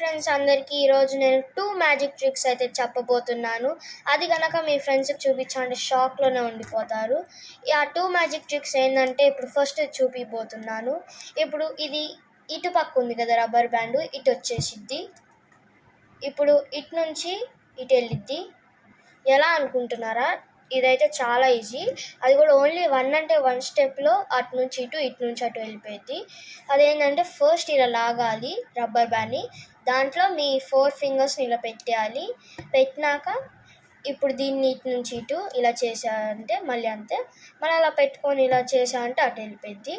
Friends అందరికీ ఈరోజు నేను 2 మ్యాజిక్ ట్రిక్స్ అయితే చెప్పబోతున్నాను. అది గనక మీ ఫ్రెండ్స్‌కి చూపించాలంటే షాక్‌లోనే ఉండిపోతారు. ఆ 2 మ్యాజిక్ ట్రిక్స్ ఏందంటే ఇప్పుడు ఫస్ట్ చూపియబోతున్నాను. ఇప్పుడు ఇది ఇటు పక్క ఉంది కదా రబ్బర్ బ్యాండ్, ఇటు వచ్చేసిద్ది. ఇప్పుడు ఇటు నుంచి ఇటు వెళ్ళిద్ది. ఎలా అనుకుంటున్నారా? ఇదైతే చాలా ఈజీ. అది కూడా ఓన్లీ 1 అంటే 1 స్టెప్‌లో అటు నుంచి ఇటు, ఇటు నుంచి అటు వెళ్ళిపోద్ది. అదేంటంటే ఫస్ట్ ఇలా లాగాలి రబ్బర్ బ్యాండ్‌ని. దాంట్లో మీ 4 ఫింగర్స్ని ఇలా పెట్టేయాలి. పెట్టినాక ఇప్పుడు దీన్ని ఇటు నుంచి ఇటు ఇలా చేసారంటే మళ్ళీ అంతే. మళ్ళీ అలా పెట్టుకొని ఇలా చేసామంటే అటు వెళ్ళిపోద్ది.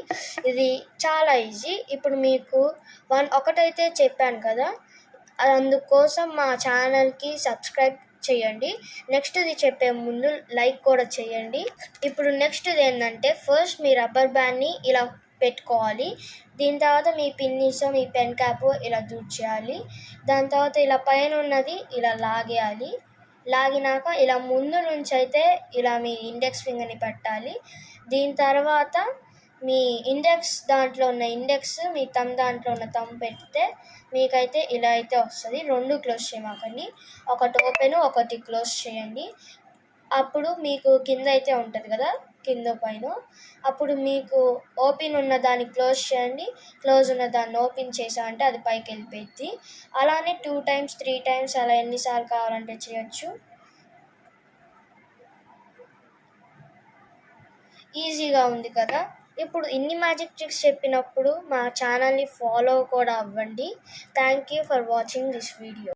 ఇది చాలా ఈజీ. ఇప్పుడు మీకు ఒకటైతే చెప్పాను కదా, అందుకోసం మా ఛానల్కి సబ్స్క్రైబ్ చేయండి. నెక్స్ట్ది చెప్పే ముందు లైక్ కూడా చేయండి. ఇప్పుడు నెక్స్ట్ది ఏంటంటే ఫస్ట్ మీ రబ్బర్ బ్యాండ్ని ఇలా పెట్టుకోవాలి. దీని తర్వాత మీ పిన్నీస్, మీ పెన్ క్యాప్ ఇలా దూర్చేయాలి. దాని తర్వాత ఇలా పైన ఉన్నది ఇలా లాగేయాలి. లాగినాక ఇలా ముందు నుంచి అయితే ఇలా మీ ఇండెక్స్ ఫింగర్ని పెట్టాలి. దీని తర్వాత మీ ఇండెక్స్ దాంట్లో ఉన్న ఇండెక్స్, మీ థంబ్ దాంట్లో ఉన్న థంబ్ పెడితే మీకైతే ఇలా అయితే వస్తుంది. 2 క్లోజ్ చేయమాకండి, ఒకటి ఓపెన్ ఒకటి క్లోజ్ చేయండి. అప్పుడు మీకు కింద అయితే ఉంటుంది కదా, కింద పైన, అప్పుడు మీకు ఓపెన్ ఉన్న దాన్ని క్లోజ్ చేయండి, క్లోజ్ ఉన్న దాన్ని ఓపెన్ చేసామంటే అది పైకి వెళ్ళిపోద్ది. అలానే 2 టైమ్స్ 3 టైమ్స్ అలా ఎన్నిసార్లు కావాలంటే చేయొచ్చు. ఈజీగా ఉంది కదా. ఇప్పుడు ఇన్ని మ్యాజిక్ ట్రిక్స్ చెప్పినప్పుడు మా ఛానల్ని ఫాలో కూడా అవ్వండి. Thank you for watching this video.